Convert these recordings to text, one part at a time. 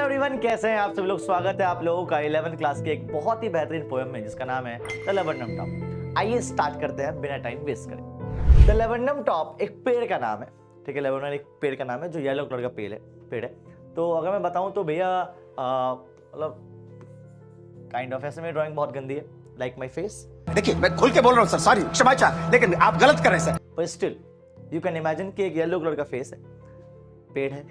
Hello everyone, कैसे हैं आप सब लोग। स्वागत है आप लोगों का 11th क्लास के एक बहुत ही बेहतरीन पोएम में जिसका नाम है द लेबनम टॉप। आइए स्टार्ट करते हैं बिना टाइम वेस्ट करे। द लेबनम टॉप एक पेड़ का नाम है, ठीक है। लेबनम एक पेड़ का नाम है जो येलो कलर का पेड़ है। तो अगर मैं बताऊं तो भैया मतलब काइंड ऑफ ऐसे में ड्राइंग बहुत गंदी है, लाइक माई फेस। देखिए मैं खुल के बोल रहा हूँ सर, सॉरी, क्षमा चाह, लेकिन आप गलत कर रहे हैं सर। पर स्टिल यू कैन इमेजिन कि एक येलो कलर का फेस है, पेड़ है।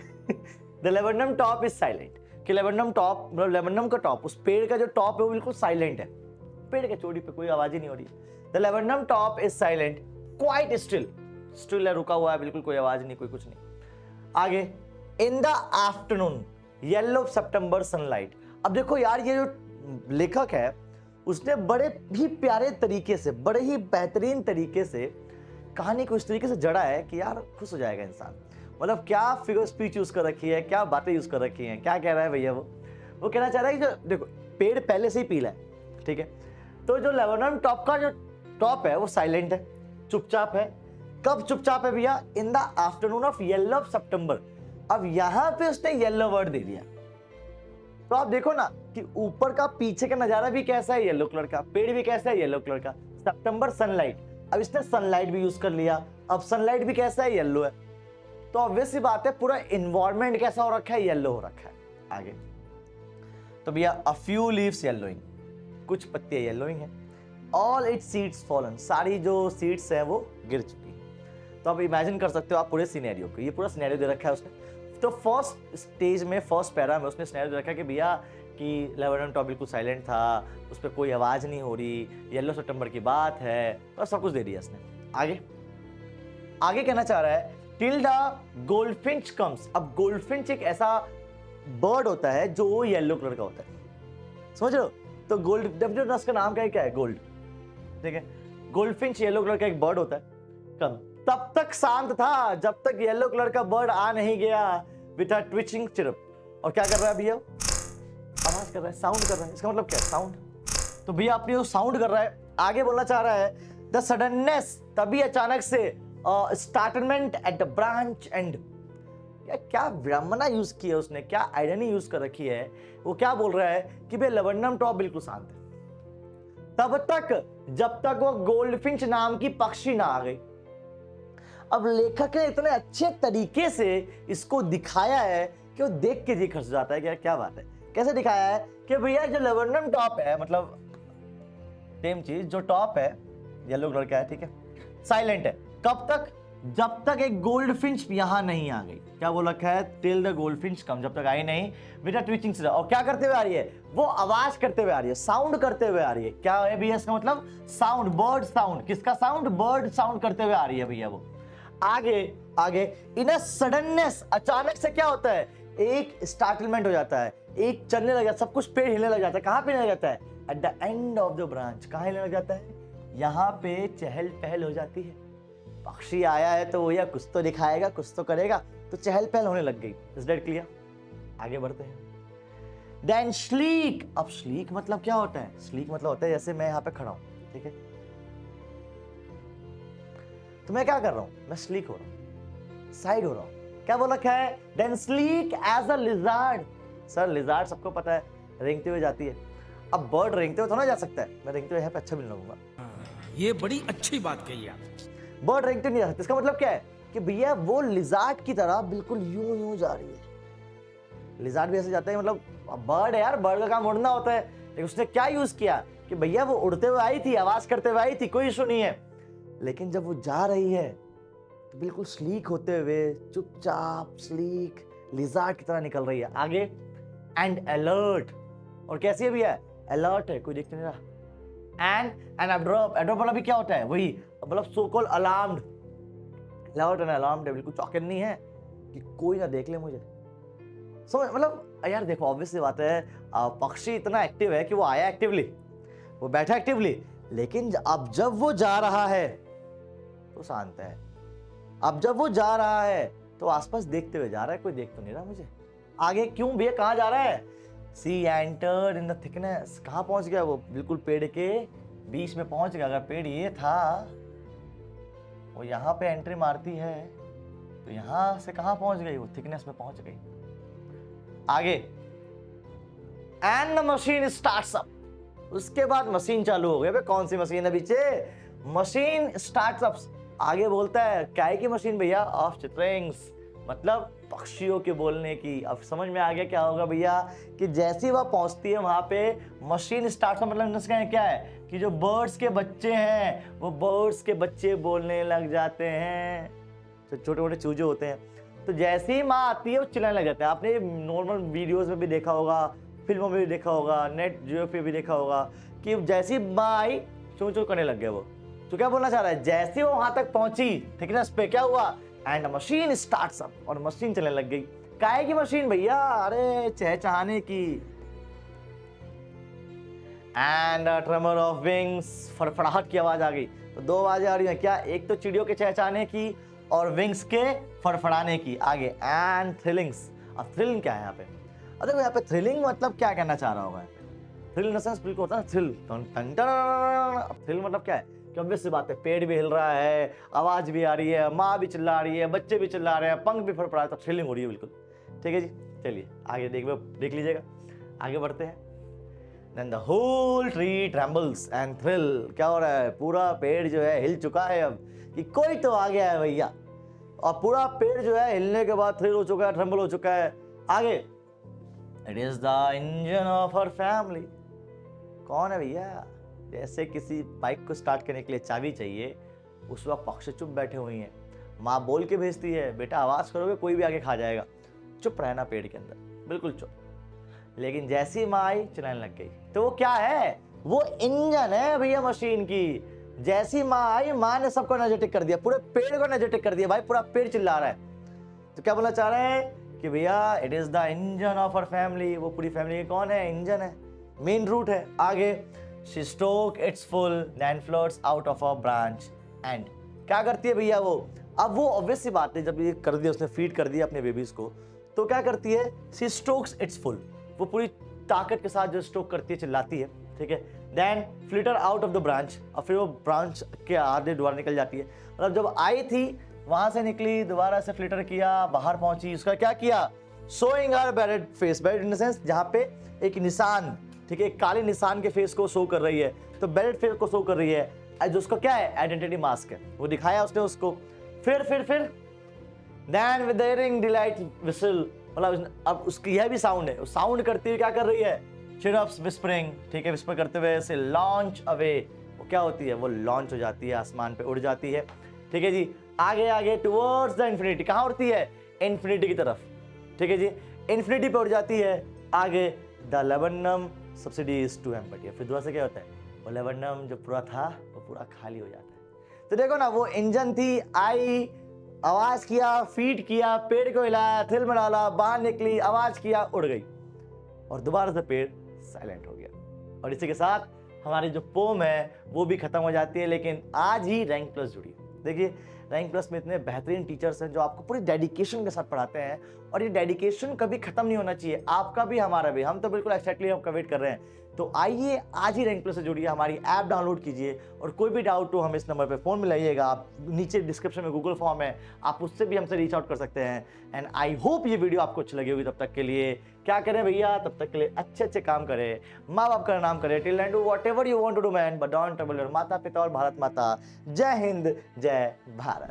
The laburnum top is silent. कि लेबनम टॉप मतलब लेबनम का टॉप, उस पेड़ का जो टॉप है वो बिल्कुल साइलेंट है। पेड़ के चोटी पे कोई आवाज ही नहीं हो रही। The laburnum top is silent quite still है, रुका हुआ है, बिल्कुल कोई आवाज नहीं, कोई कुछ नहीं। आगे, इन the afternoon yellow September sunlight. अब देखो यार, ये जो लेखक है उसने बड़े ही प्यारे तरीके से, बड़े ही बेहतरीन तरीके से कहानी को इस तरीके से जड़ा है कि यार खुश हो जाएगा इंसान। मतलब क्या फिगर स्पीच यूज कर रखी है, क्या बातें यूज कर रखी हैं। क्या कह रहा है भैया, वो कहना चाह रहा है कि जो देखो पेड़ पहले से ही पीला है, ठीक है। तो जो लेबनम टॉप का जो टॉप है वो साइलेंट है, चुपचाप है। कब चुपचाप है भैया? In the afternoon of yellow of September. अब यहां पे उसने येलो वर्ड दे दिया। तो आप देखो ना कि ऊपर का पीछे का नजारा भी कैसा है, येलो कलर का, पेड़ भी कैसा है, येलो कलर का, सितंबर सनलाइट। अब इसने सनलाइट भी यूज कर लिया। अब सनलाइट भी कैसा है, येलो है। तो ऑब्वियस सी बात है पूरा इन्वायरमेंट कैसा हो रखा है, येलो हो रखा है। आगे तो भैया अ फ्यू लीव्स येलोइंग, कुछ पत्तियां येलोइंग हैं। ऑल इट्स सीड्स फॉलन, सारी जो सीड्स हैं वो गिर चुकी हैं। तो आप इमेजिन कर सकते हो आप पूरे सिनेरियो को, ये पूरा सिनेरियो दे रखा है उसने। तो फर्स्ट स्टेज में, फर्स्ट पैरा में उसने सिनेरियो दे रखा है कि भैया कि लेबनम टॉप बिल्कुल साइलेंट था, उस पर कोई आवाज नहीं हो रही, येलो सितंबर की बात है, तो सब कुछ दे दिया उसने। आगे आगे कहना चाह रहा है टिल द गोल्डफिंच कम्स। अब गोल्डफिंच एक ऐसा बर्ड होता है जो येलो कलर का होता है, समझ रहे हो। तो गोल्ड का नाम क्या है, गोल्ड, ठीक है। गोल्डफिंच येलो कलर का एक बर्ड होता है। कम तब तक शांत था जब तक येलो कलर का बर्ड आ नहीं गया विद अ ट्विचिंग चिरप। और क्या कर रहा है भैया? आवाज कर रहा है, साउंड कर रहा है। इसका मतलब क्या है? साउंड। तो भैया अपनी जो साउंड कर रहा है, आगे बोलना चाह रहा है द सडननेस, तभी अचानक से स्टार्टमेंट एट द ब्रांच एंड। क्या विडंबना यूज की है उसने, क्या आइरनी यूज कर रखी है। वो क्या बोल रहा है कि भाई लेबनम टॉप बिल्कुल शांत है तब तक जब तक वो गोल्डफिंच नाम की पक्षी ना आ गई। अब लेखक ने इतने अच्छे तरीके से इसको दिखाया है कि वो देख के जी खर्च जाता है कि यार क्या बात है। कैसे दिखाया है कि भैया जो लेबनम टॉप है, मतलब सेम चीज, जो टॉप है येलो कलर का है, ठीक है, साइलेंट है। कब तक? जब तक एक गोल्डफिंच यहां नहीं आ गई। क्या बोल रखा है? टिल द गोल्डफिंच कम, जब तक आई नहीं बेटा ट्विचिंग से। और क्या करते हुए आ रही है? वो आवाज करते हुए आ रही है, साउंड करते हुए आ रही है। क्या है भैया इसका मतलब? Sound, bird sound. किसका साउंड? बर्ड साउंड करते हुए आ रही है भैया वो। आगे आगे इन अ सडननेस, अचानक से क्या होता है? एक स्टार्टलमेंट हो जाता है, एक चलने लग जाता है, सब कुछ पेड़ हिलने लग जाता है। कहां पे हिलने लग जाता है? At the end of the branch. कहां हिलने लग जाता है? यहां पे चहल पहल हो जाती है। पक्षी आया है तो भैया कुछ तो दिखाएगा, कुछ तो करेगा, तो चहल पहल होने लग गई। Is that clear? आगे बढ़ते हैं। Then sleek. अब स्लीक मतलब क्या होता है? स्लीक मतलब होता है जैसे मैं यहां पे खड़ा हूं, ठीक है, तो मैं क्या कर रहा हूं? मैं स्लीक हो रहा हूं, साइड हो रहा हूं। क्या बोल रखा है? Then sleek as a lizard. Sir lizard सबको पता है, रेंगते हुए जाती है। अब बर्ड रेंगते हुए थोड़ा जा सकता है, मैं रेंगते हुए यहाँ पे अच्छा भी नहीं लगूंगा। ये बड़ी अच्छी बात कही आप। बर्ड रेंगते नहीं जा सकते। इसका मतलब क्या है कि भैया वो लिजार्ड की तरह बिल्कुल यूं यूं जा रही है। लिजार्ड भी ऐसे जाता है, मतलब बर्ड है यार, बर्ड का काम उड़ना होता है। लेकिन उसने क्या यूज किया कि भैया वो उड़ते हुए आई थी, आवाज करते हुए आई थी, कोई इशू नहीं है। लेकिन जब वो जा रही है तो बिल्कुल स्लीक होते हुए, चुपचाप स्लीक लिजार्ड की तरह निकल रही है। आगे एंड अलर्ट। और कैसी है भैया? अलर्ट है, कोई दिख नहीं रहा। एंड एब्ड्रॉप। एब्ड्रॉप वाला भी क्या होता है? वही मतलब so called alarmed. Alert and alarmed है, बिल्कुल चौकन नहीं है कि कोई ना देख ले मुझे। समझ मतलब यार देखो, ऑब्वियस सी बात है, पक्षी इतना एक्टिव है कि वो आया एक्टिवली, वो बैठा एक्टिवली, लेकिन अब जब वो जा रहा है तो शांत है। अब जब वो जा रहा है तो आसपास देखते हुए जा रहा है, कोई देख तो नहीं रहा मुझे। आगे क्यों भैया, कहां जा रहा है? सी एंटर्ड इन द थिकनेस। कहां पहुंच गया वो? बिल्कुल पेड़ के बीच में पहुंच गया। अगर पेड़ ये था, वो यहां पे एंट्री मारती है, तो यहां से कहां पहुंच गई? वो थिकनेस में पहुंच गई। आगे and the machine starts up. उसके बाद मशीन चालू हो गई। कौन सी मशीन है पीछे? Machine starts up. आगे बोलता है काय की मशीन भैया? ऑफ चिट्रिंग्स, मतलब पक्षियों के बोलने की। अब समझ में आ गया क्या होगा भैया कि जैसे ही वह पहुंचती है वहां पे मशीन स्टार्ट, मतलब क्या है कि जो बर्ड्स के बच्चे हैं वो बर्ड्स के बच्चे बोलने लग जाते हैं। तो छोटे छोटे चूजे होते हैं, तो जैसे ही माँ आती है वो चिल्लाने लग जाते हैं। आपने नॉर्मल वीडियोस में भी देखा होगा, फिल्मों में भी देखा होगा, नेट जियो पे भी देखा होगा कि जैसी माँ आई चू चू करने लग गए वो। तो क्या बोलना चाह रहा है? जैसे वो वहां तक पहुंची, ठीक है ना, इस पे क्या हुआ? एंड मशीन स्टार्ट्स अप, और मशीन चलने लग गई। काहे की मशीन भैया? अरे चहचहाने की। एंड ट्रेमर ऑफ विंग्स, फड़फड़ाहट की आवाज आ गई। तो दो आवाजें आ रही हैं क्या? एक तो चिड़ियों के चहचहाने की और विंग्स के फड़फड़ाने की। आगे एंड थ्रिलिंग्स। अब थ्रिल क्या है यहाँ पे? अरे यहाँ पे थ्रिलिंग मतलब क्या कहना चाह रहा होगा? थ्रिल इन द सेंस बिल्कुल होता है थ्रिल। अब थ्रिल मतलब क्या है कि ऑब्वियस सी बात है, पेड़ भी हिल रहा है, आवाज भी आ रही है, माँ भी चिल्ला रही है, बच्चे भी चिल्ला रहे हैं, पंख भी फड़फड़ा रहा है, तो थ्रिलिंग हो रही है बिल्कुल। ठीक है जी, चलिए आगे देख लीजिएगा। आगे बढ़ते हैं। Then the whole tree trembles and thrill। क्या हो रहा है? पूरा पेड़ जो है हिल चुका है अब कि कोई तो आ गया है भैया, और पूरा पेड़ जो है हिलने के बाद थ्रिल हो चुका है, ट्रेम्बल हो चुका है। आगे it is the engine of her family. कौन है भैया? जैसे किसी बाइक को स्टार्ट करने के लिए चाबी चाहिए, उस वक्त पक्षी चुप बैठे हुए हैं। माँ बोल के भेजती है, बेटा आवाज करोगे कोई भी आगे खा जाएगा, चुप रहना पेड़ के अंदर, बिल्कुल चुप। लेकिन जैसी ही माँ आई चलाने लग गई। तो वो क्या है? वो इंजन है भैया मशीन की। जैसी माँ आई, माँ ने सबको एनर्जेटिक कर दिया, पूरे पेड़ को एनर्जेटिक कर दिया। भाई पूरा पेड़ चिल्ला रहा है। तो क्या बोलना चाह रहे हैं कि भैया it is the engine of our family. वो पूरी फैमिली की कौन है? इंजन है, मेन रूट है। आगे she stroke its full then floats out of a branch. And क्या करती है भैया वो? अब वो ऑब्वियस सी बात है, जब ये कर दिया उसने, फीड कर दिया अपने बेबीज को, तो क्या करती है? She strokes it's full. वो पूरी ताकत के साथ जो स्ट्रोक करती है, चिल्लाती है, ठीक है। Then flitter out of the branch, और फिर वो ब्रांच के आधे द्वार निकल जाती है। मतलब जब आई थी वहां से निकली, दोबारा से फ्लिटर किया, बाहर पहुंची, उसका क्या किया? Showing her barred face. Barred in the sense जहां पे एक निशान, ठीक है, एक काले निशान के फेस को शो कर रही है, तो बैरेड फेस को शो कर रही है, जो उसका क्या है? आइडेंटिटी मास्क है, वो दिखाया उसने उसको। फिर then with the delight whistle, मतलब अब उसकी यह भी साउंड है, साउंड करती हुई क्या कर रही है? चिरप्स विस्परिंग, ठीक है, विस्पर करते हुए से लॉन्च अवे। वो क्या होती है? वो लॉन्च हो जाती है, आसमान पे उड़ जाती है। ठीक है जी, आगे टुवर्ड्स द इन्फिनिटी। कहाँ उड़ती है? इन्फिनिटी की तरफ, ठीक है जी, इन्फिनिटी पे उड़ जाती है। आगे the laburnum subsides to empty. फिर दुआ से क्या होता है? वो लेबनम जो पूरा था वो पूरा खाली हो जाता है। तो देखो ना, वो इंजन थी, आई, आवाज किया, फीड किया, पेड़ को हिलाया, थिल में डाला, बाहर निकली, आवाज किया, उड़ गई, और दोबारा से पेड़ साइलेंट हो गया। और इसी के साथ हमारी जो पोम है वो भी खत्म हो जाती है। लेकिन आज ही रैंक प्लस जुड़ी। देखिए रैंक प्लस में इतने बेहतरीन टीचर्स हैं जो आपको पूरी डेडिकेशन के साथ पढ़ाते हैं, और ये डेडिकेशन कभी खत्म नहीं होना चाहिए, आपका भी हमारा भी। हम तो बिल्कुल एक्साइटली आपका वेट कर रहे हैं। तो आइए आज ही रैंक प्लस से जुड़िए, हमारी ऐप डाउनलोड कीजिए, और कोई भी डाउट हो हमें इस नंबर पे फ़ोन मिलाइएगा। आप नीचे डिस्क्रिप्शन में गूगल फॉर्म है, आप उससे भी हमसे रीच आउट कर सकते हैं। एंड आई होप ये वीडियो आपको अच्छी लगी होगी। तब तक के लिए क्या करें भैया? तब तक के लिए अच्छे काम करें, माँ बाप का नाम करें, till and do whatever you want to do man, but don't trouble your माता पिता और भारत माता। जय हिंद, जय भारत।